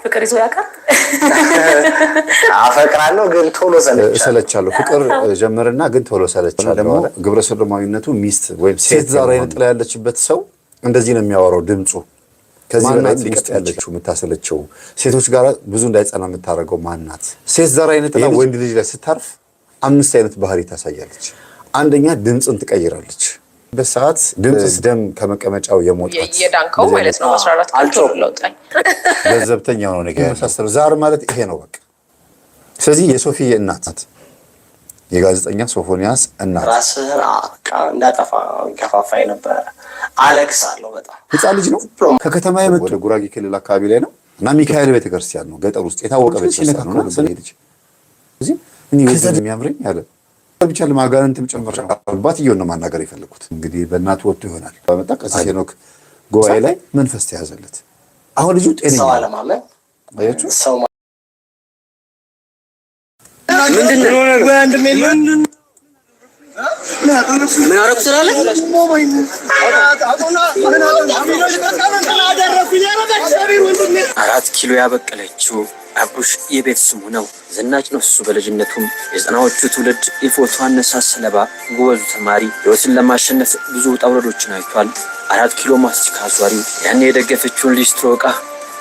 ፍቅር ይዞ ያውቃል? አፈቅራለሁ ግን ቶሎ ሰለቻለሁ። ፍቅር ጀመርና ግን ቶሎ ሰለቻለሁ። ደግሞ ግብረ ሰዶማዊነቱ ሚስት ወይም ሴት ዛሬ ጥላ ያለችበት ሰው እንደዚህ ነው የሚያወራው ድምጹ። ከዚህ በላይ ውስጥ ያለችው የምታሰለቸው ሴቶች ጋር ብዙ እንዳይጸና የምታደርገው ማናት? ሴት ዛሬ ጥላ ወንድ ልጅ ላይ ስታርፍ 5 አይነት ባህሪ ታሳያለች። አንደኛ ድምጽን ትቀይራለች። በሰዓት ድምጽ ደም ከመቀመጫው የሞጣት የዳንከው ማለት ነው። 14 አልቶ ለውጣኝ ገንዘብተኛ ነው ነገር መሳሰሉ። ዛር ማለት ይሄ ነው በቃ። ስለዚህ የሶፊዬ እናት ናት፣ የጋዜጠኛ ሶፎንያስ እናት። ራስህን እንዳጠፋ ከፋፋይ ነበር። አሌክስ አለው በጣም ህፃን ልጅ ነው። ከከተማ የመጣው ወደ ጉራጌ ክልል አካባቢ ላይ ነው እና ሚካኤል ቤተክርስቲያን ነው ገጠር ውስጥ የታወቀ ቤተክርስቲያን ነው። ስለዚህ እዚህ እኔ ወደ የሚያምረኝ ያለ ብቻ ለማጋነንትም ጨምር አባትየውን ነው ማናገር የፈለኩት። እንግዲህ በእናቱ ወጥቶ ይሆናል በመጣ ቀሲስ ሄኖክ ጉባኤ ላይ መንፈስ ተያዘለት። አሁን ልጁ ጤነኛ ሰው አለማመን አያችሁ ሰው ምንድነው ወንድሜ ምን አረኩ ስላለ 4 ኪሎ ያበቀለችው አቡሽ የቤት ስሙ ነው። ዝናጭ ነው እሱ በልጅነቱም የዘናዎቹ ትውልድ የፎቶ አነሳስ ሰለባ ጎበዙ ተማሪ ህይወትን ለማሸነፍ ብዙ ውጣ ውረዶችን አይቷል። 4 ኪሎ ማስቲካ አዟሪ ያኔ የደገፈችውን ሊስትሮ ዕቃ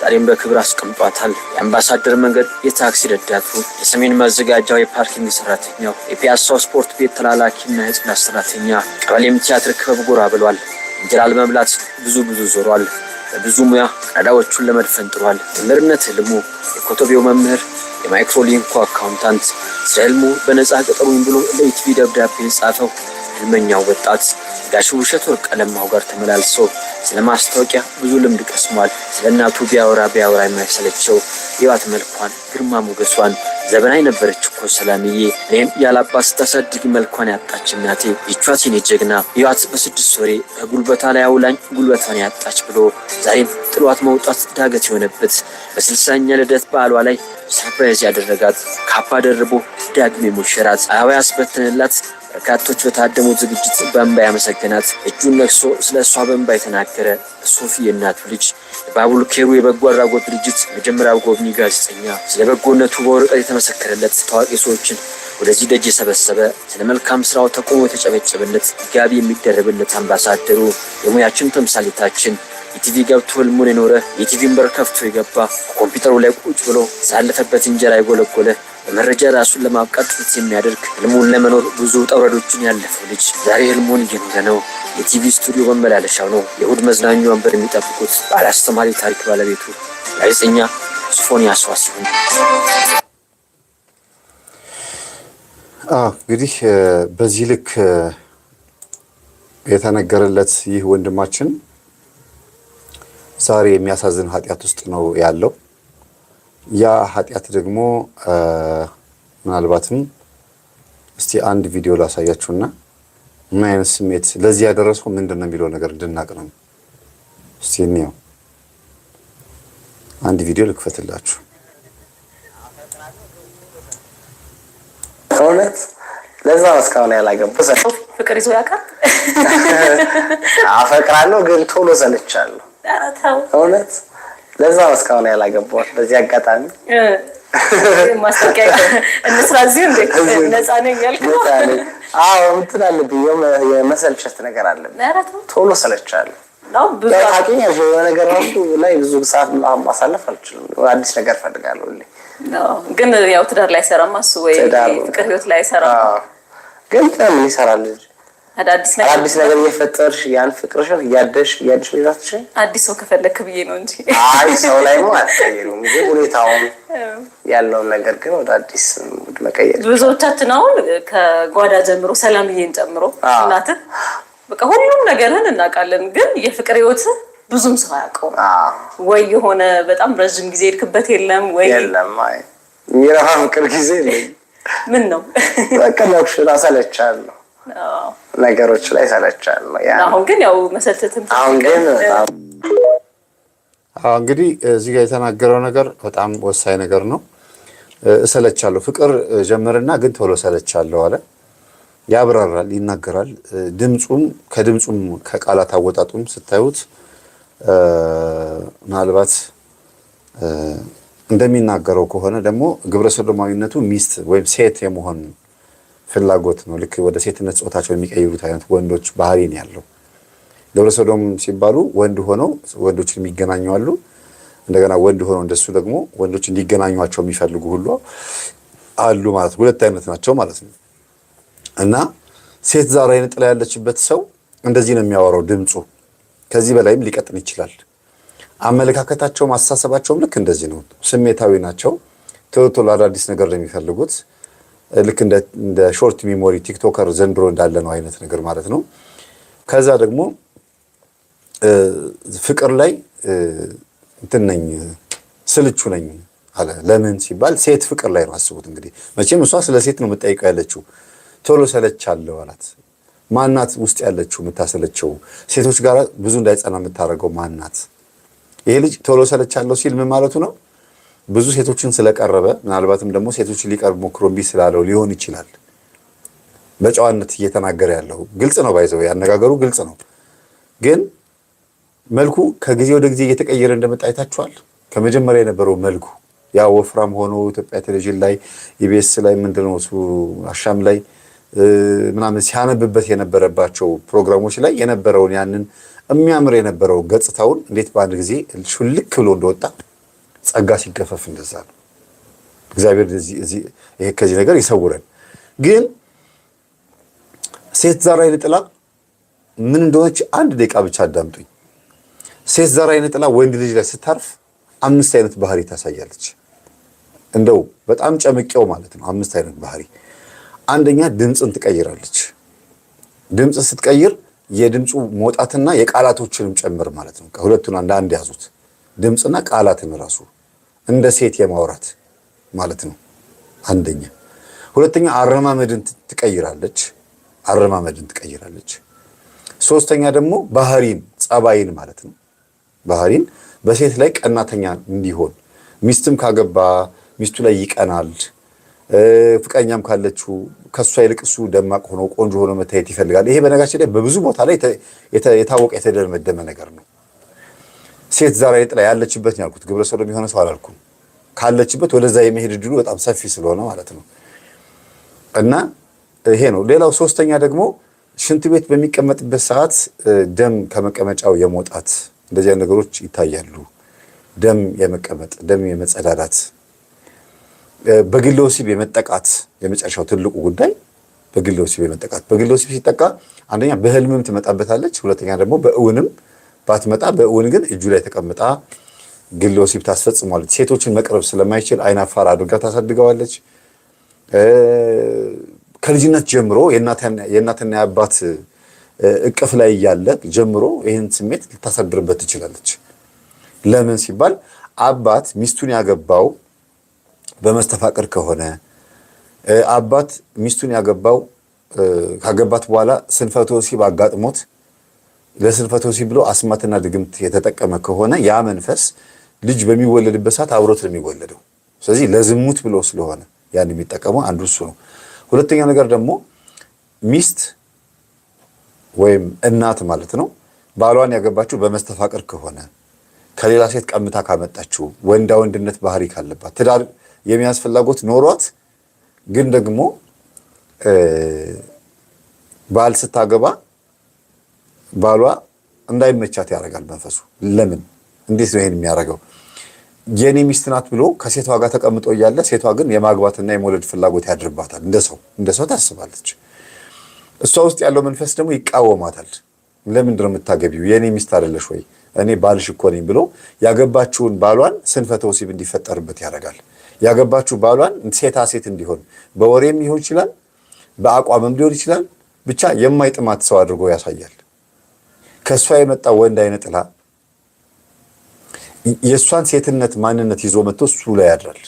ዛሬም በክብር አስቀምጧታል። የአምባሳደር መንገድ የታክሲ ረዳቱ፣ የሰሜን ማዘጋጃው የፓርኪንግ ሰራተኛው፣ የፒያሳው ስፖርት ቤት ተላላኪና የጽዳት ሰራተኛ፣ ቀበሌም ቲያትር ክበብ ጎራ ብሏል። እንጀራ ለመብላት ብዙ ዞሯል። በብዙ ሙያ ቀዳዳዎቹን ለመድፈን ጥሯል። መምህርነት ህልሙ፣ የኮቶቤው መምህር፣ የማይክሮሊንኩ አካውንታንት፣ ስለ ህልሙ በነፃ ቀጠሩኝ ብሎ ለኢቲቪ ደብዳቤ ጻፈው። ህልመኛው ወጣት ጋሽ ውብሸት ወርቅ አለማው ጋር ተመላልሶ ስለ ማስታወቂያ ብዙ ልምድ ቀስሟል። ስለ እናቱ ቢያወራ የማይሰለቸው የዋት መልኳን ግርማ ሞገሷን ዘበናይ ነበረች እኮ ሰላምዬ፣ እኔም ያላባት ስታሳድግ መልኳን ያጣች እናቴ ይቿት የኔ ጀግና የዋት በ6 ወሬ ከጉልበታ ላይ አውላኝ ጉልበቷን ያጣች ብሎ ዛሬም ጥሏት መውጣት ዳገት የሆነበት በ60ኛ ልደት በዓሏ ላይ ሰርፕራይዝ ያደረጋት ካባ ደርቦ ዳግሜ ሙሽራት አበባ ያስበተነላት በርካቶች በታደሙት ዝግጅት በእንባ ያመሰገናት እጁን ነክሶ ስለ እሷ በእንባ የተናገረ ሶፊ የእናቱ ልጅ የባቡል ኬሩ የበጎ አድራጎት ድርጅት መጀመሪያው ጎብኚ ጋዜጠኛ ስለ በጎነቱ በወረቀት የተመሰከረለት ታዋቂ ሰዎችን ወደዚህ ደጅ የሰበሰበ ስለ መልካም ስራው ተቆሞ የተጨበጨበለት ጋቢ የሚደረብለት አምባሳደሩ የሙያችን ተምሳሌታችን ኢቲቪ ገብቶ ህልሙን የኖረ የኢቲቪን በር ከፍቶ የገባ ኮምፒውተሩ ላይ ቁጭ ብሎ ሳለፈበት እንጀራ የጎለጎለ በመረጃ ራሱን ለማብቃት ጥረት የሚያደርግ ህልሙን ለመኖር ብዙ ጠውረዶችን ያለፈው ልጅ ዛሬ ህልሙን እየኖረ ነው። የቲቪ ስቱዲዮ መመላለሻው ነው። የእሑድ መዝናኛ ወንበር የሚጠብቁት ባለአስተማሪ ታሪክ ባለቤቱ ጋዜጠኛ ሶፎንያስ ዋሲሁን። እንግዲህ በዚህ ልክ የተነገረለት ይህ ወንድማችን ዛሬ የሚያሳዝን ኃጢአት ውስጥ ነው ያለው። ያ ኃጢአት ደግሞ ምናልባትም እስቲ አንድ ቪዲዮ ላሳያችሁና ምን አይነት ስሜት ለዚህ ያደረሰው ምንድነው የሚለው ነገር እንድናቅ ነው። እስቲ እንየው። አንድ ቪዲዮ ልክፈትላችሁ። እውነት ለዛ እስካሁን ያላገባው ፍቅር ይዞ ያውቃል? አፈቅራለሁ ግን ቶሎ ሰለቻለሁ። እውነት ለዛ እስካሁን ያላገባው። በዚህ አጋጣሚ ማስታወቂያ እንስራ እዚህ እንደ ነፃ ነኝ ያልከው? እንትን አለብኝ የመሰልቸት ነገር አለብኝ። ቶሎ ሰለቻለሁ ነው ብዙ ታውቂኛለሽ። ነገር ራሱ ላይ ብዙ ሰዓት ማሳለፍ አልችልም። አዲስ ነገር ፈልጋለሁ ግን ያው ትዳር ላይ ሰራማ እሱ ወይ ፍቅር ህይወት ላይ ሰራማ ግን ምን ይሰራል? አዲስ ነገር እየፈጠርሽ ያን ፍቅርሽን እያደሽ ሌላትሽ አዲስ ሰው ከፈለክ ብዬ ነው እንጂ ሰው ላይ ማለት ነው። ግን ሁኔታውን ያለውን ነገር ግን ወደ አዲስ መቀየር ብዙዎቻችን አሁን ከጓዳ ጀምሮ ሰላምዬን ጨምሮ እናትህ በቃ ሁሉም ነገርን እናውቃለን። ግን የፍቅር ህይወት ብዙም ሰው ያውቀው ወይ የሆነ በጣም ረጅም ጊዜ ሄድክበት የለም ወይ የለም የሚረፋ ፍቅር ጊዜ የለም። ምን ነው በቃ ለክሽ ራሳለቻለሁ ነገሮች ላይ ሰለቻለሁ። አሁን ግን ያው መሰልተትን እንግዲህ እዚህ ጋር የተናገረው ነገር በጣም ወሳኝ ነገር ነው። እሰለቻለሁ ፍቅር ጀመርና ግን ቶሎ ሰለቻለሁ አለ። ያብራራል፣ ይናገራል። ድምጹም ከቃላት አወጣጡም ስታዩት ምናልባት እንደሚናገረው ከሆነ ደግሞ ግብረ ሰዶማዊነቱ ሚስት ወይም ሴት የመሆን ፍላጎት ነው። ልክ ወደ ሴትነት ጾታቸው የሚቀይሩት አይነት ወንዶች ባህሪ ነው ያለው። ግብረ ሰዶም ሲባሉ ወንድ ሆነው ወንዶችን የሚገናኙ አሉ። እንደገና ወንድ ሆነው እንደሱ ደግሞ ወንዶች እንዲገናኟቸው የሚፈልጉ ሁሉ አሉ ማለት ሁለት አይነት ናቸው ማለት ነው። እና ሴት ዛር አይነ ጥላ ያለችበት ሰው እንደዚህ ነው የሚያወራው ድምፁ። ከዚህ በላይም ሊቀጥን ይችላል። አመለካከታቸውም አስተሳሰባቸውም ልክ እንደዚህ ነው። ስሜታዊ ናቸው። ቶሎ ቶሎ አዳዲስ ነገር ነው የሚፈልጉት። ልክ እንደ ሾርት ሚሞሪ ቲክቶከር ዘንድሮ እንዳለ ነው አይነት ነገር ማለት ነው። ከዛ ደግሞ ፍቅር ላይ እንትን ነኝ ስልቹ ነኝ አለ። ለምን ሲባል ሴት ፍቅር ላይ ነው። አስቡት እንግዲህ መቼም እሷ ስለ ሴት ነው የምጠይቀው ያለችው። ቶሎ ሰለቻለሁ አላት። ማናት ውስጥ ያለችው የምታሰለቸው ሴቶች ጋር ብዙ እንዳይጸና የምታደርገው ማናት? ይሄ ልጅ ቶሎ ሰለቻለሁ ሲል ምን ማለቱ ነው? ብዙ ሴቶችን ስለቀረበ ምናልባትም ደግሞ ሴቶችን ሊቀርብ ሞክሮ እምቢ ስላለው ሊሆን ይችላል። በጨዋነት እየተናገረ ያለው ግልጽ ነው። ባይዘው ያነጋገሩ ግልጽ ነው። ግን መልኩ ከጊዜ ወደ ጊዜ እየተቀየረ እንደመጣ አይታችኋል። ከመጀመሪያ የነበረው መልኩ ያ ወፍራም ሆኖ ኢትዮጵያ ቴሌቪዥን ላይ ኢቢኤስ ላይ ምንድነው እሱ አሻም ላይ ምናምን ሲያነብበት የነበረባቸው ፕሮግራሞች ላይ የነበረውን ያንን የሚያምር የነበረው ገጽታውን እንዴት በአንድ ጊዜ ሹልክ ብሎ እንደወጣ ጸጋ ሲገፈፍ እንደዛ ነው። እግዚአብሔር ይሄ ከዚህ ነገር ይሰውረን። ግን ሴት ዛር አይነ ጥላ ምን እንደሆነች አንድ ደቂቃ ብቻ አዳምጡኝ። ሴት ዛር አይነ ጥላ ወንድ ልጅ ላይ ስታርፍ 5 አይነት ባህሪ ታሳያለች። እንደው በጣም ጨምቄው ማለት ነው 5 አይነት ባህሪ። አንደኛ ድምፅን ትቀይራለች። ድምፅ ስትቀይር የድምፁ መውጣትና የቃላቶችንም ጨምር ማለት ነው። ከሁለቱን አንድ ያዙት። ድምፅና ቃላትን ራሱ እንደ ሴት የማውራት ማለት ነው አንደኛ። ሁለተኛ አረማመድን ትቀይራለች። ሶስተኛ ደግሞ ባህሪን ጸባይን ማለት ነው። ባህሪን በሴት ላይ ቀናተኛ እንዲሆን ሚስትም ካገባ ሚስቱ ላይ ይቀናል። ፍቅረኛም ካለችው ከሷ ይልቅ እሱ ደማቅ ሆኖ ቆንጆ ሆኖ መታየት ይፈልጋል። ይሄ በነገራችን ላይ በብዙ ቦታ ላይ የታወቀ የተደመደመ ነገር ነው። ሴት ዛር አይነ ጥላ ያለችበት ነው ያልኩት። ግብረ ሰዶም የሆነ ሰው አላልኩም። ካለችበት ወደዛ የመሄድ እድሉ በጣም ሰፊ ስለሆነ ማለት ነው። እና ይሄ ነው። ሌላው ሶስተኛ ደግሞ ሽንት ቤት በሚቀመጥበት ሰዓት ደም ከመቀመጫው የመውጣት እንደዚህ ነገሮች ይታያሉ። ደም የመቀመጥ ደም የመጸዳዳት በግል ወሲብ የመጠቃት የመጨረሻው ትልቁ ጉዳይ በግል ወሲብ የመጠቃት። በግል ወሲብ ሲጠቃ አንደኛ በህልምም ትመጣበታለች። ሁለተኛ ደግሞ በእውንም ባትመጣ በእውን ግን እጁ ላይ ተቀምጣ ግል ወሲብ ታስፈጽሟለች። ሴቶችን መቅረብ ስለማይችል አይናፋር አድርጋ ታሳድገዋለች። ከልጅነት ጀምሮ የእናትና የአባት እቅፍ ላይ እያለ ጀምሮ ይህን ስሜት ልታሳድርበት ትችላለች። ለምን ሲባል አባት ሚስቱን ያገባው በመስተፋቅር ከሆነ አባት ሚስቱን ያገባው ካገባት በኋላ ስንፈተ ወሲብ አጋጥሞት ለስንፈተ ወሲብ ብሎ አስማትና ድግምት የተጠቀመ ከሆነ ያ መንፈስ ልጅ በሚወለድበት ሰዓት አብሮት ነው የሚወለደው። ስለዚህ ለዝሙት ብሎ ስለሆነ ያን የሚጠቀመው አንዱ እሱ ነው። ሁለተኛ ነገር ደግሞ ሚስት ወይም እናት ማለት ነው ባሏን ያገባችው በመስተፋቅር ከሆነ ከሌላ ሴት ቀምታ ካመጣችው ወንዳ ወንድነት ባህሪ ካለባት ትዳር የሚያዝ ፍላጎት ኖሯት ግን ደግሞ ባል ስታገባ ባሏ እንዳይመቻት ያደርጋል መንፈሱ። ለምን እንዴት ነው ይሄን የሚያደርገው? የኔ ሚስት ናት ብሎ ከሴቷ ጋር ተቀምጦ እያለ ሴቷ ግን የማግባትና የመውለድ ፍላጎት ያድርባታል። እንደ ሰው ታስባለች። እሷ ውስጥ ያለው መንፈስ ደግሞ ይቃወማታል። ለምንድን ነው የምታገቢው? የኔ ሚስት አይደለሽ ወይ? እኔ ባልሽ እኮ ነኝ ብሎ ያገባችውን ባሏን ስንፈተ ወሲብ እንዲፈጠርበት ያደርጋል። ያገባችሁ ባሏን ሴታ ሴት እንዲሆን በወሬም ሊሆን ይችላል፣ በአቋምም ሊሆን ይችላል። ብቻ የማይጥማት ሰው አድርጎ ያሳያል። ከእሷ የመጣ ወንድ አይነ ጥላ የእሷን ሴትነት ማንነት ይዞ መጥቶ እሱ ላይ ያድራል፣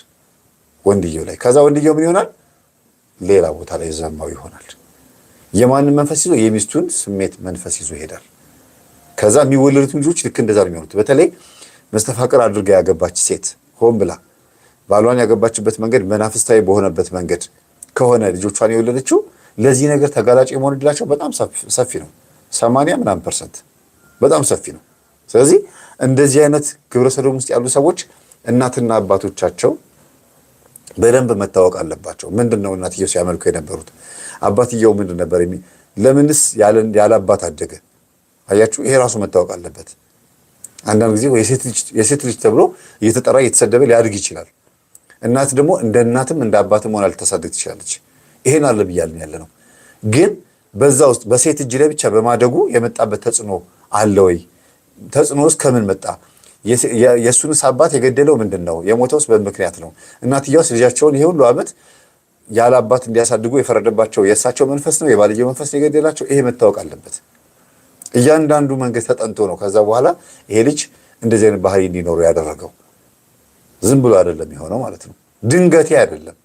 ወንድየው ላይ። ከዛ ወንድየው ምን ይሆናል? ሌላ ቦታ ላይ ዘማው ይሆናል። የማንን መንፈስ ይዞ? የሚስቱን ስሜት መንፈስ ይዞ ይሄዳል። ከዛ የሚወለዱት ልጆች ልክ እንደዛ ነው የሚሆኑት። በተለይ መስተፋቅር አድርጋ ያገባች ሴት ሆን ብላ ባሏን ያገባችበት መንገድ መናፍስታዊ በሆነበት መንገድ ከሆነ ልጆቿን የወለደችው ለዚህ ነገር ተጋላጭ የመሆን እድላቸው በጣም ሰፊ ነው። 80% በጣም ሰፊ ነው። ስለዚህ እንደዚህ አይነት ግብረ ሰዶም ውስጥ ያሉ ሰዎች እናትና አባቶቻቸው በደንብ መታወቅ አለባቸው። ምንድነው እናትየው ሲያመልኩ የነበሩት? አባትየው ምንድን ነበር? ለምንስ ያለ አባት አደገ? አያችሁ፣ ይሄ ራሱ መታወቅ አለበት። አንዳንድ ጊዜ የሴት ልጅ ተብሎ እየተጠራ እየተሰደበ ሊያድግ ይችላል። እናት ደግሞ እንደ እናትም እንደ አባትም ሆና ልታሳድግ ትችላለች። ይሄን አለ ብያልን ያለ ነው። ግን በዛ ውስጥ በሴት እጅ ላይ ብቻ በማደጉ የመጣበት ተጽዕኖ አለ ወይ? ተጽዕኖስ ከምን መጣ? የእሱንስ አባት የገደለው ምንድን ነው? የሞተውስ በምክንያት ነው? እናትየውስ ልጃቸውን ይሄ ሁሉ ዓመት ያለ አባት እንዲያሳድጉ የፈረደባቸው የእሳቸው መንፈስ ነው? የባልየው መንፈስ ነው የገደላቸው? ይሄ መታወቅ አለበት። እያንዳንዱ መንገድ ተጠንቶ ነው ከዛ በኋላ ይሄ ልጅ እንደዚህ አይነት ባህሪ እንዲኖሩ ያደረገው። ዝም ብሎ አይደለም የሆነው ማለት ነው። ድንገቴ አይደለም፣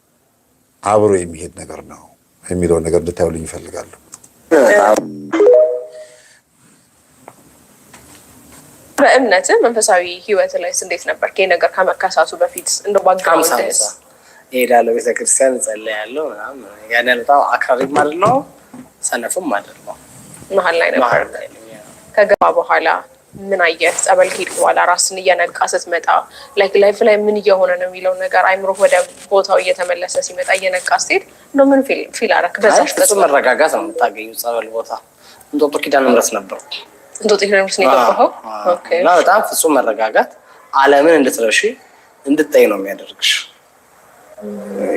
አብሮ የሚሄድ ነገር ነው የሚለውን ነገር እንድታዩልኝ ይፈልጋሉ። በእምነት መንፈሳዊ ህይወት ላይ እንዴት ነበር? ይሄ ነገር ከመከሳቱ በፊት እንደው ባክግራውንድ እሄዳለሁ፣ ቤተክርስቲያን እጸልያለሁ ምናምን። ያን በጣም አክራሪም አይደለሁ ሰነፍም አይደለሁ። መሀል ላይ ነበር። ከገባ በኋላ ምን አየህ? ጸበል ከሄድክ በኋላ ራስን እየነቃ ስትመጣ ላይፍ ላይ ምን እየሆነ ነው የሚለው ነገር አይምሮ ወደ ቦታው እየተመለሰ ሲመጣ እየነቃ ስትሄድ እንደው ምን ፊል አደረክ? በዛሽ ፍጹም መረጋጋት ነው የምታገኙ። ጸበል ቦታ እንጦጦ ኪዳነ ምሕረት ነበርኩ። እንጦጦ ኪዳነ ምሕረት ነው የገባኸው? ኦኬ። እና በጣም ፍጹም መረጋጋት፣ ዓለምን እንድትረሺ እንድታይ ነው የሚያደርግሽ።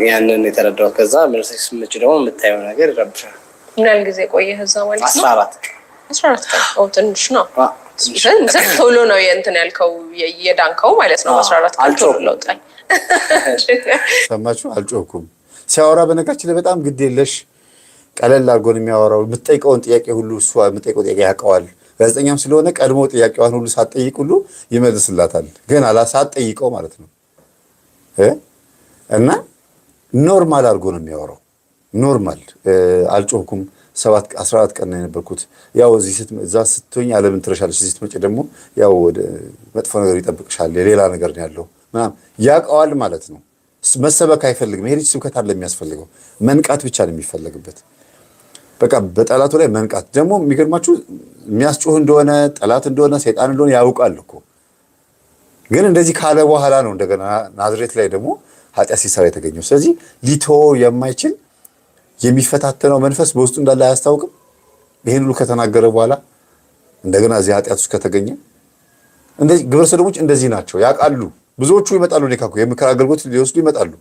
ያንን የተረዳሁት። ከዛ ምርሲስ ምጭ ደግሞ የምታየው ነገር ይረብሻል። ምን ያህል ጊዜ ቆየህ እዛ ማለት ነው? 14 ቀን። ትንሽ ነው። ቶሎ ነው የእንትን ያልከው የዳንከው ማለት ነው። 14 ቀን ቶሎ ለውጣል። ሰማችሁ? አልጮኩም። ሲያወራ በነገራችን ላይ በጣም ግድ የለሽ ቀለል አድርጎ ነው የሚያወራው። የምትጠይቀውን ጥያቄ ሁሉ እሷ የምትጠይቀው ጥያቄ ያውቀዋል። ጋዜጠኛም ስለሆነ ቀድሞ ጥያቄዋን ሁሉ ሳትጠይቅ ሁሉ ይመልስላታል። ግን ሳትጠይቀው ማለት ነው። እና ኖርማል አድርጎ ነው የሚያወራው። ኖርማል አልጮኩም። 14 ቀን ነው የነበርኩት። ያው እዛ ስትሆኝ ዓለምን ትረሻለች፣ እዚህ ስትመጪ ደግሞ ያው ወደ መጥፎ ነገር ይጠብቅሻል፣ የሌላ ነገር ነው ያለው ምናምን ያውቀዋል ማለት ነው። መሰበክ አይፈልግም። ይሄ ልጅ ስብከት አለ የሚያስፈልገው፣ መንቃት ብቻ ነው የሚፈለግበት። በቃ በጠላቱ ላይ መንቃት። ደግሞ የሚገርማችሁ የሚያስጮህ እንደሆነ ጠላት እንደሆነ ሰይጣን እንደሆነ ያውቃል እኮ። ግን እንደዚህ ካለ በኋላ ነው እንደገና ናዝሬት ላይ ደግሞ ኃጢአት ሲሰራ የተገኘው። ስለዚህ ሊተወው የማይችል የሚፈታተነው መንፈስ በውስጡ እንዳለ አያስታውቅም። ይሄን ሁሉ ከተናገረ በኋላ እንደገና እዚህ ኃጢአት ውስጥ ከተገኘ እንደዚህ ግብረ ሰዶሞች እንደዚህ ናቸው፣ ያውቃሉ። ብዙዎቹ ይመጣሉ፣ ኔካኩ የምክር አገልግሎት ሊወስዱ ይመጣሉ።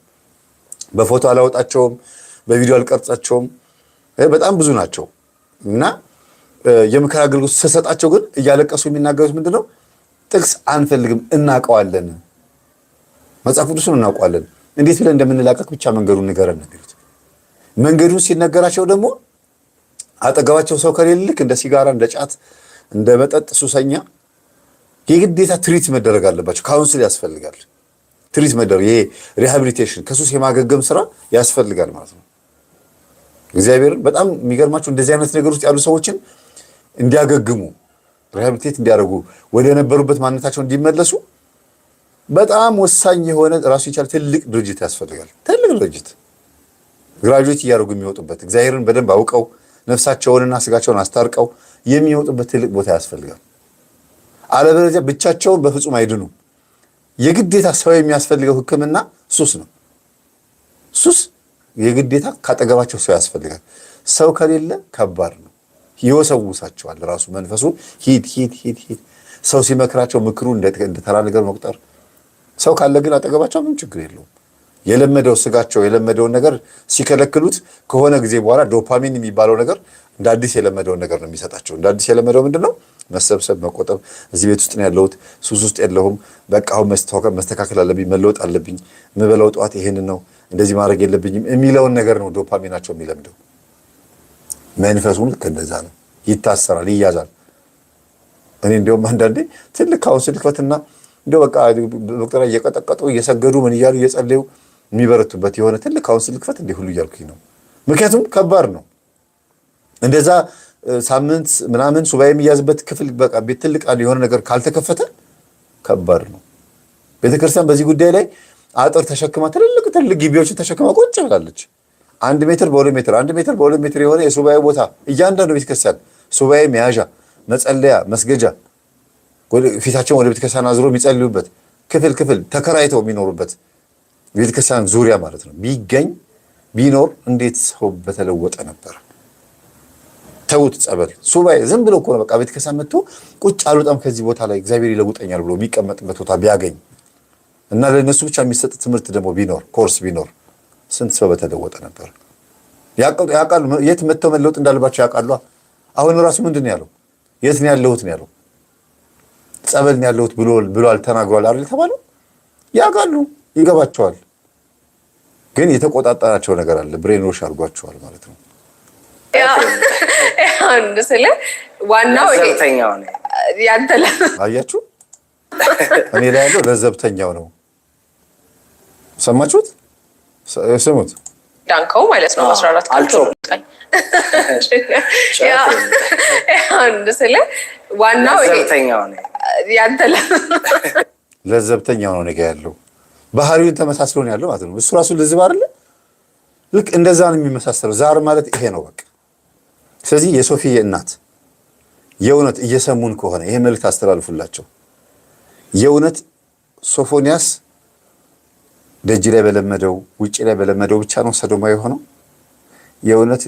በፎቶ አላወጣቸውም፣ በቪዲዮ አልቀርጻቸውም፣ በጣም ብዙ ናቸው። እና የምክር አገልግሎት ስሰጣቸው ግን እያለቀሱ የሚናገሩት ምንድነው? ጥቅስ አንፈልግም፣ እናውቀዋለን፣ መጽሐፍ ቅዱስን እናውቀዋለን፣ እንዴት ብለን እንደምንላቀቅ ብቻ መንገዱን ንገረን ነው የሚሉት። መንገዱን ሲነገራቸው ደግሞ አጠገባቸው ሰው ከሌለ ልክ እንደ ሲጋራ፣ እንደ ጫት፣ እንደ መጠጥ ሱሰኛ የግዴታ ትሪት መደረግ አለባቸው። ካውንስል ያስፈልጋል። ትሪት መደረግ፣ ይሄ ሪሃቢሊቴሽን፣ ከሱስ የማገገም ስራ ያስፈልጋል ማለት ነው። እግዚአብሔር በጣም የሚገርማቸው እንደዚህ አይነት ነገር ውስጥ ያሉ ሰዎችን እንዲያገግሙ፣ ሪሃቢሊቴት እንዲያደርጉ፣ ወደ ነበሩበት ማንነታቸው እንዲመለሱ በጣም ወሳኝ የሆነ ራሱ የቻለ ትልቅ ድርጅት ያስፈልጋል። ትልቅ ድርጅት ግራጁዌት እያደረጉ የሚወጡበት፣ እግዚአብሔርን በደንብ አውቀው ነፍሳቸውንና ስጋቸውን አስታርቀው የሚወጡበት ትልቅ ቦታ ያስፈልጋል። አለበለዚያ ብቻቸውን በፍጹም አይድኑ። የግዴታ ሰው የሚያስፈልገው ሕክምና ሱስ ነው። ሱስ የግዴታ ካጠገባቸው ሰው ያስፈልጋል። ሰው ከሌለ ከባድ ነው። ይወሰውሳቸዋል። ራሱ መንፈሱ ሂድ ሂድ ሂድ ሂድ። ሰው ሲመክራቸው ምክሩ እንደ ተራ ነገር መቁጠር። ሰው ካለ ግን አጠገባቸው ምን ችግር የለውም። የለመደው ስጋቸው የለመደውን ነገር ሲከለክሉት ከሆነ ጊዜ በኋላ ዶፓሚን የሚባለው ነገር እንደ አዲስ የለመደውን ነገር ነው የሚሰጣቸው። እንደ አዲስ የለመደው ምንድነው? መሰብሰብ፣ መቆጠብ። እዚህ ቤት ውስጥ ነው ያለሁት፣ ሱስ ውስጥ የለሁም፣ በቃ አሁን መስተካከል አለብኝ፣ መለወጥ አለብኝ፣ የምበላው ጠዋት ይሄንን ነው፣ እንደዚህ ማድረግ የለብኝም የሚለውን ነገር ነው ዶፓሚናቸው የሚለምደው። መንፈሱን ልክ እንደዛ ነው። ይታሰራል፣ ይያዛል። እኔ እንዲያውም አንዳንዴ ትልቅ ካውንስል ክፈትና እንዲያው በቃ ዶክተር እየቀጠቀጡ እየሰገዱ ምን እያሉ እየጸለዩ የሚበረቱበት የሆነ ትልቅ ካውንስል ክፈት እንዲህ ሁሉ እያልኩኝ ነው። ምክንያቱም ከባድ ነው። እንደዛ ሳምንት ምናምን ሱባኤ የሚያዝበት ክፍል በቃ ቤት ትልቅ የሆነ ነገር ካልተከፈተ ከባድ ነው። ቤተክርስቲያን በዚህ ጉዳይ ላይ አጥር ተሸክማ ትልልቅ ግቢዎችን ተሸክማ ቁጭ ብላለች። 1 ሜትር በ2 ሜትር 1 ሜትር በ2 ሜትር የሆነ የሱባኤ ቦታ እያንዳንዱ ቤተክርስቲያን ሱባኤ መያዣ፣ መጸለያ፣ መስገጃ ፊታቸውን ወደ ቤተክርስቲያን አዝሮ የሚጸልዩበት ክፍል ተከራይተው የሚኖሩበት ቤተክርስቲያን ዙሪያ ማለት ነው ቢገኝ ቢኖር እንዴት ሰው በተለወጠ ነበር። ተውት ጸበል ሱባኤ ዝም ብሎ እኮ ነው በቃ ቤተክርስቲያን መጥቶ ቁጭ አልወጣም ከዚህ ቦታ ላይ እግዚአብሔር ይለውጠኛል ብሎ የሚቀመጥበት ቦታ ቢያገኝ እና ለነሱ ብቻ የሚሰጥ ትምህርት ደግሞ ቢኖር ኮርስ ቢኖር ስንት ሰው በተለወጠ ነበር። ያውቃሉ የት መጥተው መለወጥ እንዳለባቸው ያውቃሉ። አሁን ራሱ ምንድን ነው ያለው? የት ነው ያለሁት ነው ያለው። ጸበል ነው ያለሁት ብሏል ተናግሯል አይደል ተባለው። ያውቃሉ ይገባቸዋል። ግን የተቆጣጣናቸው ነገር አለ። ብሬን ዎሽ አድርጓቸዋል ማለት ነው። አንድ ስለ ዋናው ለዘብተኛው ነው ያንተ አያችሁ እኔ ላይ ያለው ለዘብተኛው ነው። ሰማችሁት? ስሙት ዳንከው ማለት ነው 14 ቀን አንድ ስለ ዋናው ለዘብተኛው ነው ያንተ ለዘብተኛው ነው ነገ ያለው ባህሪውን ተመሳስሎ ነው ያለው ማለት ነው። እሱ ራሱ ለዝብ አይደለ ልክ እንደዛ ነው የሚመሳሰለው። ዛር ማለት ይሄ ነው በቃ። ስለዚህ የሶፊዬ እናት የእውነት እየሰሙን ከሆነ ይሄ መልእክት አስተላልፉላቸው። የእውነት ሶፎንያስ ደጅ ላይ በለመደው ውጪ ላይ በለመደው ብቻ ነው ሰዶማ የሆነው። የእውነት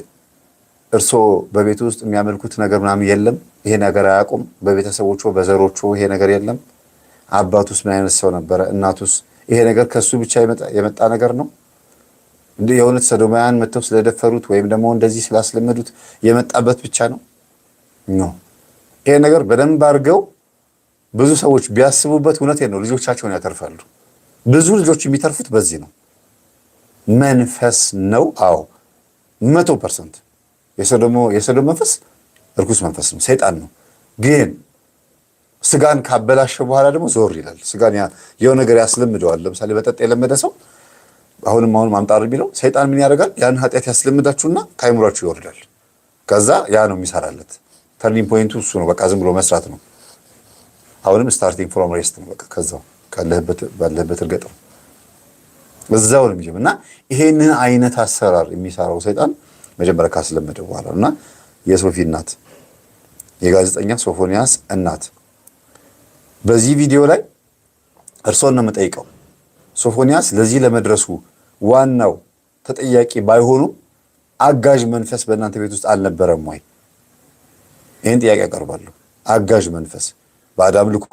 እርሶ በቤቱ ውስጥ የሚያመልኩት ነገር ምናምን የለም። ይሄ ነገር አያውቁም። በቤተሰቦቹ በዘሮቹ ይሄ ነገር የለም። አባቱስ ምን አይነት ሰው ነበረ? እናቱስ? ይሄ ነገር ከሱ ብቻ የመጣ ነገር ነው? የእውነት ሰዶማውያን መጥተው ስለደፈሩት ወይም ደግሞ እንደዚህ ስላስለመዱት የመጣበት ብቻ ነው? ኖ። ይሄ ነገር በደንብ አድርገው ብዙ ሰዎች ቢያስቡበት እውነቴን ነው ልጆቻቸውን ያተርፋሉ። ብዙ ልጆች የሚተርፉት በዚህ ነው። መንፈስ ነው። አዎ 100% የሰዶም መንፈስ እርኩስ መንፈስ ነው፣ ሰይጣን ነው። ግን ስጋን ካበላሸ በኋላ ደግሞ ዞር ይላል። ስጋን የሆነ ነገር ያስለምደዋል። ለምሳሌ በጠጥ የለመደ ሰው አሁንም ማምጣር ቢለው ሰይጣን ምን ያደርጋል? ያን ኃጢአት ያስለምዳችሁና ከአይምሯችሁ ይወርዳል። ከዛ ያ ነው የሚሰራለት። ተርኒንግ ፖይንቱ እሱ ነው። በቃ ዝም ብሎ መስራት ነው። አሁንም ስታርቲንግ ፍሮም ሬስት ነው። በቃ ከዛው ባለህበት እርገጠው እዛው ነው የሚጀምር እና ይሄንን አይነት አሰራር የሚሰራው ሰይጣን መጀመሪያ ካስለመደ በኋላ እና የሶፊ እናት የጋዜጠኛ ሶፎንያስ እናት በዚህ ቪዲዮ ላይ እርሶን ነው የምጠይቀው። ሶፎንያስ ለዚህ ለመድረሱ ዋናው ተጠያቂ ባይሆኑ አጋዥ መንፈስ በእናንተ ቤት ውስጥ አልነበረም ወይ? ይህን ጥያቄ ያቀርባለሁ። አጋዥ መንፈስ በአዳም ልኮ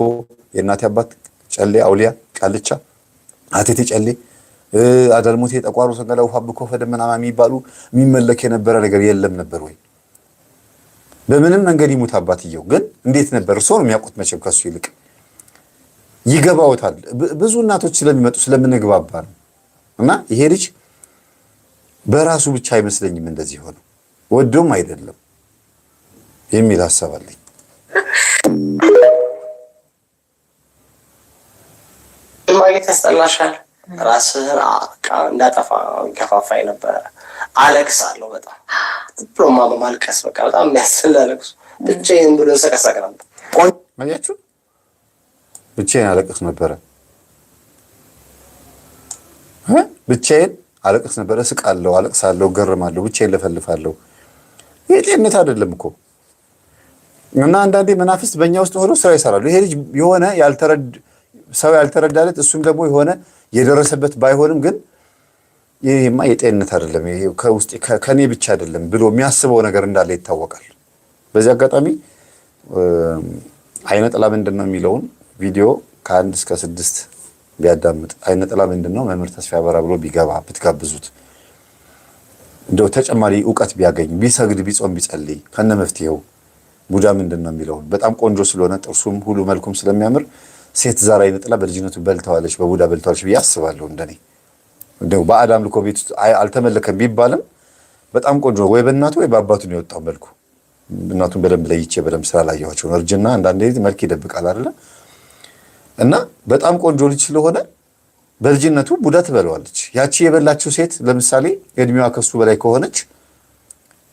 የእናቴ አባት ጨሌ አውሊያ ቃልቻ አቴቴ ጨሌ አዳልሞቴ ጠቋሩ ሰገላ ውሃ ብኮ ፈደመና የሚባሉ የሚመለክ የነበረ ነገር የለም ነበር ወይ? በምንም መንገድ ይሙት አባትየው ግን እንዴት ነበር? እርሶ ነው የሚያውቁት መቼም ከሱ ይልቅ ይገባውታል። ብዙ እናቶች ስለሚመጡ ስለምንግባባ ነው። እና ይሄ ልጅ በራሱ ብቻ አይመስለኝም እንደዚህ ሆነው ወዶም አይደለም የሚል ሀሳብ አለኝ። ማግኘት ያስጠላሻል። ራስህን እንዳጠፋ ገፋፋኝ ነበረ። አለቅሳለሁ በጣም ዲፕሎማ በማልቀስ በቃ በጣም የሚያስጠላ ለቅሶ ብቻዬን ብሎ ሰቀሰቅ ነበር። አያችሁ ብቻዬን አለቅስ ነበረ። ብቻዬን አለቅስ ነበረ። እስቃለሁ፣ አለቅሳለሁ፣ ገርማለሁ፣ ብቻዬን ለፈልፋለሁ። ይሄ ጤንነት አይደለም እኮ። እና አንዳንዴ መናፍስት በእኛ ውስጥ ሆኖ ስራ ይሰራሉ። ይሄ ልጅ የሆነ ሰው ያልተረዳለት እሱም ደግሞ የሆነ የደረሰበት ባይሆንም ግን ይሄማ የጤንነት አይደለም፣ ይሄ ከውስጥ ከኔ ብቻ አይደለም ብሎ የሚያስበው ነገር እንዳለ ይታወቃል። በዚህ አጋጣሚ አይነ ጥላ ምንድን ነው የሚለውን ቪዲዮ ከ1 እስከ 6 ቢያዳምጥ አይነ ጥላ ምንድን ነው መምህር ተስፋ ያበራ ብሎ ቢገባ ብትጋብዙት እንደው ተጨማሪ ዕውቀት ቢያገኝ ቢሰግድ ቢጾም ቢጸልይ ከነ መፍትሄው ቡዳ ምንድን ነው የሚለውን በጣም ቆንጆ ስለሆነ ጥርሱም ሁሉ መልኩም ስለሚያምር ሴት ዛር አይነ ጥላ በልጅነቱ በልተዋለች በቡዳ በልተዋለች ብዬ አስባለሁ። እንደኔ እንደው በአዳም ልኮ ቤት ውስጥ አልተመለከም ቢባልም በጣም ቆንጆ ወይ በእናቱ ወይ በአባቱ ነው የወጣው መልኩ። እናቱን በደንብ ለይቼ በደንብ ስላላየኋቸው ነው። እርጅና አንዳንዴ መልክ ይደብቃል አይደለ? እና በጣም ቆንጆ ልጅ ስለሆነ በልጅነቱ ቡዳ ትበለዋለች። ያቺ የበላችው ሴት ለምሳሌ እድሜዋ ከሱ በላይ ከሆነች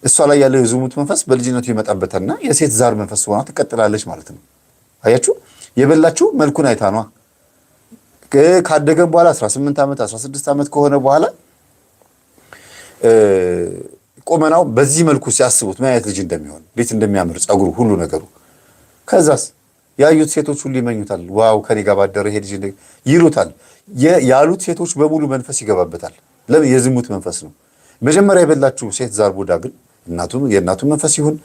እሷ ላይ ያለው የዝሙት መንፈስ በልጅነቱ ይመጣበታልና የሴት ዛር መንፈስ ሆና ትቀጥላለች ማለት ነው። አያችሁ የበላችው መልኩን አይታ ነው። ካደገም በኋላ 18 ዓመት 16 ዓመት ከሆነ በኋላ ቁመናው በዚህ መልኩ ሲያስቡት ምን አይነት ልጅ እንደሚሆን እንዴት እንደሚያምር ጸጉሩ ሁሉ ነገሩ። ከዛስ ያዩት ሴቶች ሁሉ ይመኙታል። ዋው ከኔ ጋር ባደረ ይሄ ልጅ ይሉታል። ያሉት ሴቶች በሙሉ መንፈስ ይገባበታል። ለምን? የዝሙት መንፈስ ነው። መጀመሪያ የበላችሁ ሴት ዛር ቡዳ ግን የእናቱ መንፈስ ይሁን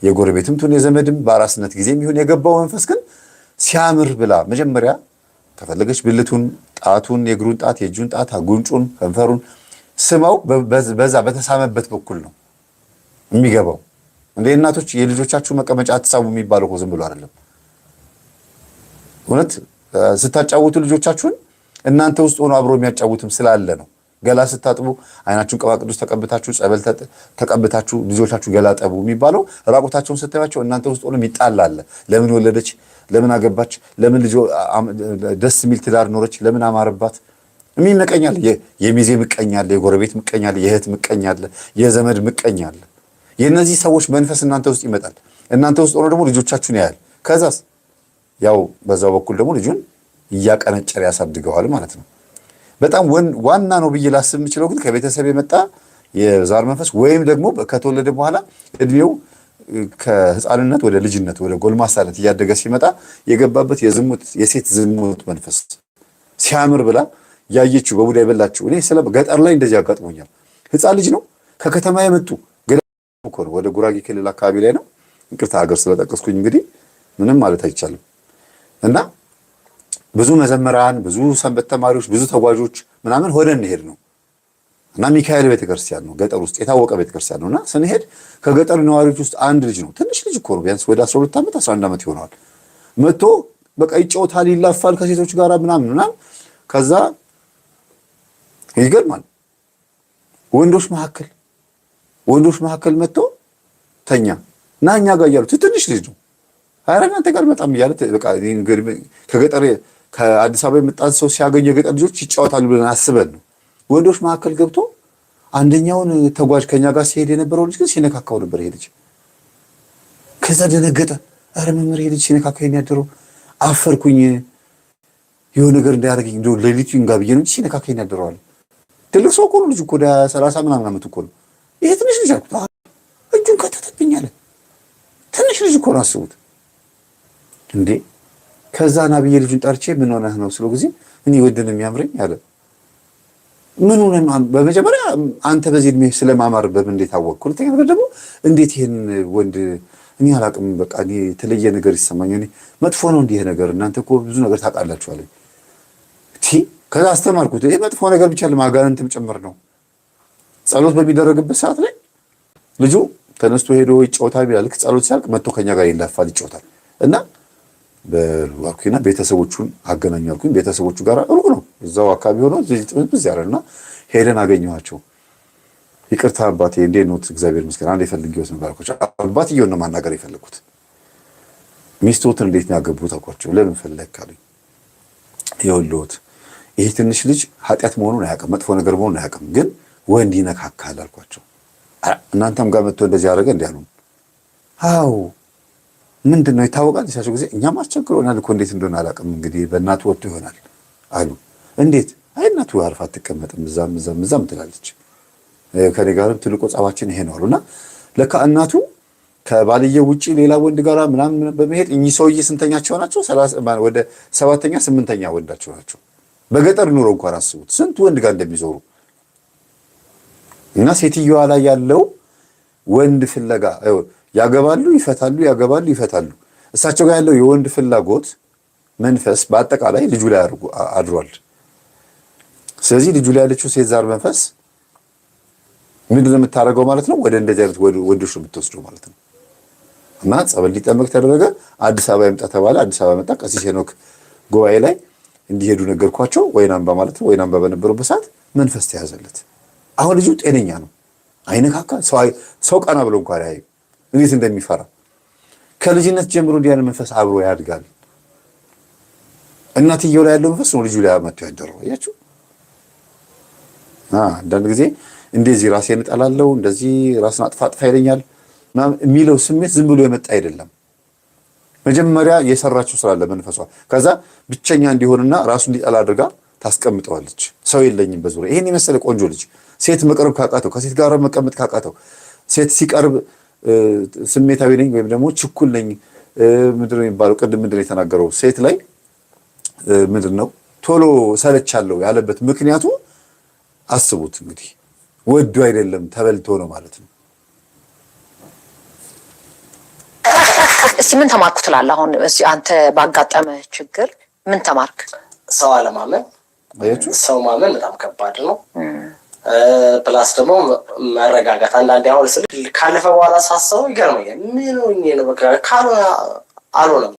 የጎረቤትም ትሁን የዘመድም በአራስነት ጊዜም ይሁን የገባው መንፈስ ግን ሲያምር ብላ መጀመሪያ ከፈለገች ብልቱን፣ ጣቱን፣ የእግሩን ጣት፣ የእጁን ጣት፣ ጉንጩን፣ ከንፈሩን ስማው በዛ በተሳመበት በኩል ነው የሚገባው። እንደ እናቶች የልጆቻችሁ መቀመጫ አትሳቡ የሚባለው እኮ ዝም ብሎ አይደለም። እውነት ስታጫውቱ ልጆቻችሁን እናንተ ውስጥ ሆኖ አብሮ የሚያጫውትም ስላለ ነው። ገላ ስታጥቡ አይናችሁን ቅባ ቅዱስ ተቀብታችሁ ጸበል ተቀብታችሁ ልጆቻችሁ ገላ ጠቡ የሚባለው ራቁታቸውን ስታያቸው እናንተ ውስጥ ሆኖ ይጣላል። ለምን ወለደች? ለምን አገባች? ለምን ልጅ ደስ የሚል ትዳር ኖረች? ለምን አማረባት? የሚመቀኛል። የሚዜ ምቀኛል፣ የጎረቤት ምቀኛል፣ የእህት ምቀኛል፣ የዘመድ ምቀኛል። የእነዚህ ሰዎች መንፈስ እናንተ ውስጥ ይመጣል። እናንተ ውስጥ ሆኖ ደግሞ ልጆቻችሁን ያያል። ከዛስ ያው በዛው በኩል ደግሞ ልጁን እያቀነጨረ ያሳድገዋል ማለት ነው። በጣም ዋና ነው ብዬ ላስብ የምችለው ግን ከቤተሰብ የመጣ የዛር መንፈስ ወይም ደግሞ ከተወለደ በኋላ እድሜው ከህፃንነት ወደ ልጅነት ወደ ጎልማሳነት እያደገ ሲመጣ የገባበት የሴት ዝሙት መንፈስ ሲያምር ብላ ያየችው በቡዳ የበላችው። እኔ ስለ ገጠር ላይ እንደዚህ አጋጥሞኛል። ህፃን ልጅ ነው ከከተማ የመጡ እኮ ነው። ወደ ጉራጌ ክልል አካባቢ ላይ ነው። ይቅርታ ሀገር ስለጠቀስኩኝ እንግዲህ ምንም ማለት አይቻልም። እና ብዙ መዘመራን፣ ብዙ ሰንበት ተማሪዎች፣ ብዙ ተጓዦች ምናምን ሆነን እንሄድ ነው እና ሚካኤል ቤተክርስቲያን ነው ገጠር ውስጥ የታወቀ ቤተክርስቲያን ነውና ስንሄድ ከገጠር ነዋሪዎች ውስጥ አንድ ልጅ ነው። ትንሽ ልጅ እኮ ነው። ቢያንስ ወደ 12 ዓመት 11 ዓመት ይሆነዋል። መጥቶ በቃ ይጫወታል፣ ይላፋል ከሴቶች ጋር ምናምን ከዛ ይገርማል ወንዶች መካከል መጥቶ ተኛ እና እኛ ጋር እያሉ ትንሽ ልጅ ነው። አረጋን አንተ ጋር መጣም እያለ በቃ ከገጠር ከአዲስ አበባ የመጣን ሰው ሲያገኝ የገጠር ልጆች ይጫወታሉ ብለን አስበን ነው። ወንዶች መካከል ገብቶ አንደኛውን ተጓዥ ከኛ ጋር ሲሄድ የነበረው ልጅ ግን ሲነካካው ነበር ይሄ ልጅ። ከዛ ደነገጠ። አረ መምህር ይሄ ልጅ ሲነካካው ያደረው አፈርኩኝ፣ የሆነ ነገር እንዳያደርገኝ እንደው ሌሊቱ ይንጋብዬ ነው ሲነካካኝ ያደረው አለ። ትልቅ ሰው እኮ ነው ልጅ እኮ 30 ምናምን ዓመት እኮ ነው። ይሄ ትንሽ ልጅ አልኩት እጁን ከተተብኝ አለ። ትንሽ ልጅ እኮ ነው አስቡት እንዴ። ከዛ ናብዬ ልጁን ጠርቼ ምን ሆነህ ነው ስለው ጊዜ እኔ ወደን የሚያምረኝ አለ። ምን ሆነ? በመጀመሪያ አንተ በዚህ እድሜ ስለማማር በምን እንዴት አወቅኩ? ሁለተኛ ነገር ደግሞ እንዴት ይሄን ወንድ እኔ አላቅም፣ በቃ እኔ የተለየ ነገር ይሰማኛል። እኔ መጥፎ ነው እንዲህ ነገር እናንተ እኮ ብዙ ነገር ታውቃላችሁ አለኝ። ከዛ አስተማርኩት። ይሄ መጥፎ ነገር ብቻ ለማጋነንትም ጭምር ነው። ጸሎት በሚደረግበት ሰዓት ላይ ልጁ ተነስቶ ሄዶ ይጫወታል ይላል። ልክ ጸሎት ሲያልቅ መጥቶ ከኛ ጋር ይላፋል፣ ይጫወታል እና በዋርኩና ቤተሰቦቹን አገናኙ አልኩኝ። ቤተሰቦቹ ጋር ሩቅ ነው እዛው አካባቢ ሆኖ ጥምዝ ያለና ሄደን አገኘኋቸው። ይቅርታ አባቴ እንዴት ነው? እግዚአብሔር ይመስገን አንዴ ፈልጌዎት ነበር አልኳቸው። አባትየውን ነው ማናገር የፈለኩት። ሚስቶትን እንዴት ነው ያገቡት አልኳቸው። ለምን ፈለክ አሉኝ። ይኸውልዎት ይሄ ትንሽ ልጅ ኃጢአት መሆኑን አያውቅም፣ መጥፎ ነገር መሆኑን አያውቅም፣ ግን ወንድ ይነካካል አልኳቸው። እናንተም ጋር መጥቶ እንደዚህ ያደረገ እንዲህ አሉን። አዎ ምንድን ነው ይታወቃል ሲያቸው ጊዜ እኛም አስቸግሮናል እኮ እንዴት እንደሆነ አላውቅም፣ እንግዲህ በእናቱ ወጥቶ ይሆናል አሉ። እንዴት? አይ እናቱ አርፋ አትቀመጥም፣ እዛም ትላለች። ከኔ ጋርም ትልቁ ጸባችን ይሄ ነው አሉና ለካ እናቱ ከባልየው ውጪ ሌላ ወንድ ጋር ምናምን በመሄድ እኚህ ሰውዬ ስንተኛቸው ናቸው? ወደ 7ኛ 8ኛ ወንዳቸው ናቸው። በገጠር ኑሮ እንኳን አስቡት ስንት ወንድ ጋር እንደሚዞሩ እና ሴትዮዋ ላይ ያለው ወንድ ፍለጋ ያገባሉ፣ ይፈታሉ፣ ያገባሉ፣ ይፈታሉ። እሳቸው ጋር ያለው የወንድ ፍላጎት መንፈስ በአጠቃላይ ልጁ ላይ አድሯል። ስለዚህ ልጁ ላይ ያለችው ሴት ዛር መንፈስ ምንድን ነው የምታደርገው ማለት ነው? ወደ እንደዚህ አይነት ወንዶች ነው የምትወስደው ማለት ነው። እና ጸበል ሊጠመቅ ተደረገ። አዲስ አበባ ይምጣ ተባለ። አዲስ አበባ መጣ። ቀሲስ ሄኖክ ጉባኤ ላይ እንዲሄዱ ነገርኳቸው። ወይናምባ ማለት ነው። ወይናምባ በነበረበት ሰዓት መንፈስ ተያዘለት። አሁን ልጁ ጤነኛ ነው፣ አይነካካ፣ ሰው ቀና ብሎ እንኳን ያይ እንዴት እንደሚፈራ ከልጅነት ጀምሮ እንዲህ ያለ መንፈስ አብሮ ያድጋል። እናትየው ላይ ያለው መንፈስ ነው ልጁ ላይ መጥቶ ያደረው። አያችሁ? አንዳንድ ጊዜ እንደዚህ ራሴን እጠላለሁ፣ እንደዚህ ራስን አጥፋ ይለኛል የሚለው ስሜት ዝም ብሎ የመጣ አይደለም። መጀመሪያ የሰራችው ስራ አለ መንፈሷ። ከዛ ብቸኛ እንዲሆንና ራሱ እንዲጠላ አድርጋ ታስቀምጠዋለች። ሰው የለኝም በዙሪያ። ይሄን የመሰለ ቆንጆ ልጅ ሴት መቅረብ ካቃተው፣ ከሴት ጋር መቀመጥ ካቃተው፣ ሴት ሲቀርብ ስሜታዊ ነኝ ወይም ደግሞ ችኩል ነኝ ምንድን ነው የሚባለው? ቅድም ምንድን ነው የተናገረው? ሴት ላይ ምንድን ነው ቶሎ ሰለቻለሁ ያለበት ምክንያቱ አስቡት እንግዲህ ወዱ አይደለም ተበልቶ ነው ማለት ነው። እስቲ ምን ተማርኩ ትላለህ? አሁን እዚህ አንተ ባጋጠመ ችግር ምን ተማርክ? ሰው አለማመን፣ ሰው ማመን በጣም ከባድ ነው። ፕላስ ደግሞ መረጋጋት። አንዳንዴ አሁን ካለፈ በኋላ ሳስበው ይገርመኛል። ምን ሆኜ ነው በቃ ካልሆነ አልሆነም